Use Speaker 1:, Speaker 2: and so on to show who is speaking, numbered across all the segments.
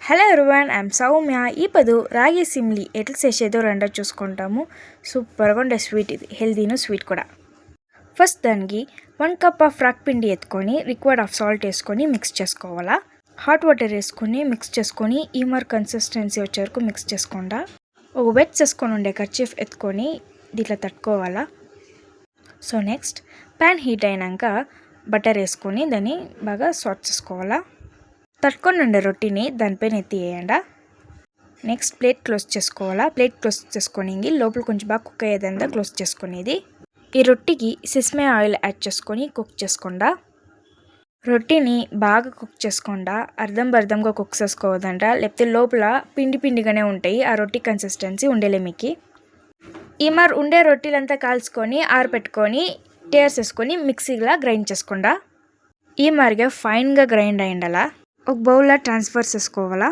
Speaker 1: Hello everyone, I'm Soumya. ఇప్పుడు రాగి సిమ్లీ ఎట్లా చేసేదో రెండో చూసుకుంటాము. సూపర్గా ఉండే స్వీట్ ఇది, హెల్దీను స్వీట్ కూడా. ఫస్ట్ దానికి 1 కప్ ఆఫ్ రాగి పిండి ఎత్తుకొని రిక్వైర్డ్ ఆఫ్ సాల్ట్ వేసుకొని మిక్స్ చేసుకోవాలా. హాట్ వాటర్ వేసుకొని మిక్స్ చేసుకొని ఈమర్ కన్సిస్టెన్సీ వచ్చే వరకు మిక్స్ చేసుకోండా. ఒక వెట్ చేసుకొని ఉండే కర్చీఫ్ ఎత్తుకొని దీంట్లో తట్టుకోవాలా. సో నెక్స్ట్ ప్యాన్ హీట్ అయినాక బటర్ వేసుకొని దాన్ని బాగా సాట్ చేసుకోవాలా. తట్టుకొని ఉండే రొట్టిని దానిపైన ఎత్తి వేయండి. నెక్స్ట్ ప్లేట్ క్లోజ్ చేసుకోవాలా. ప్లేట్ క్లోజ్ చేసుకొని లోపల కొంచెం బాగా కుక్ అయ్యేదంతా క్లోజ్ చేసుకునేది. ఈ రొట్టికి సిస్మే ఆయిల్ యాడ్ చేసుకొని కుక్ చేసుకోండా. రొట్టిని బాగా కుక్ చేసుకోండా, అర్ధంగా కుక్ చేసుకోవద్దంట, లేకపోతే లోపల పిండి పిండిగానే ఉంటాయి. ఆ రొట్టి కన్సిస్టెన్సీ ఉండేలే మీకు. ఈ మరి ఉండే రొట్టెలంతా కాల్చుకొని ఆరపెట్టుకొని టేర్స్ వేసుకొని మిక్సీలా గ్రైండ్ చేసుకోండా. ఈ మరిగా ఫైన్గా గ్రైండ్ అయ్యిండాలా. ఒక బౌల్లో ట్రాన్స్ఫర్ చేసుకోవాలా.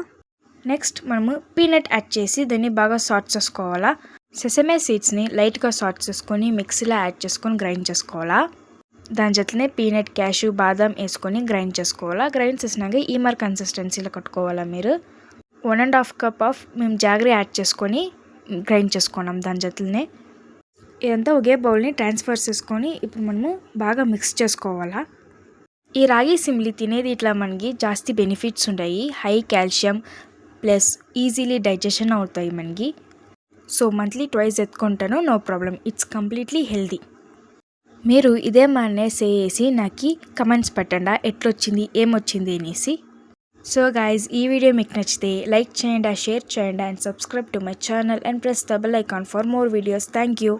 Speaker 1: నెక్స్ట్ మనము పీనట్ యాడ్ చేసి దాన్ని బాగా సాట్ చేసుకోవాలా. సెసమే సీడ్స్ని లైట్గా సాట్ చేసుకొని మిక్సీలో యాడ్ చేసుకొని గ్రైండ్ చేసుకోవాలా. దాని జతనే పీనట్, క్యాషు, బాదం వేసుకొని గ్రైండ్ చేసుకోవాలా. గ్రైండ్ చేసినాక ఈమర్ కన్సిస్టెన్సీలో కట్టుకోవాలా. మీరు 1.5 కప్ ఆఫ్ మేము జాగరీ యాడ్ చేసుకొని గ్రైండ్ చేసుకున్నాం. దాని జతలనే ఇదంతా ఒకే బౌల్ని ట్రాన్స్ఫర్ చేసుకొని ఇప్పుడు మనము బాగా మిక్స్ చేసుకోవాలా. ఈ రాగి సిమ్లీ తినేది ఇట్లా మనకి జాస్తి బెనిఫిట్స్ ఉంటాయి. High calcium plus easily digestion అవుతాయి మనకి. సో మంత్లీ ట్వైస్ ఎత్తుకుంటాను, no problem. It's completely healthy. మీరు ఇదే మానే చేసి నాకు కమెంట్స్ పెట్టండి ఎట్లొచ్చింది, ఏమొచ్చింది అనేసి. సో గైజ్, ఈ వీడియో మీకు నచ్చితే లైక్ చేయండి, షేర్ చేయండి and subscribe to my channel and press the bell icon for more videos. Thank you.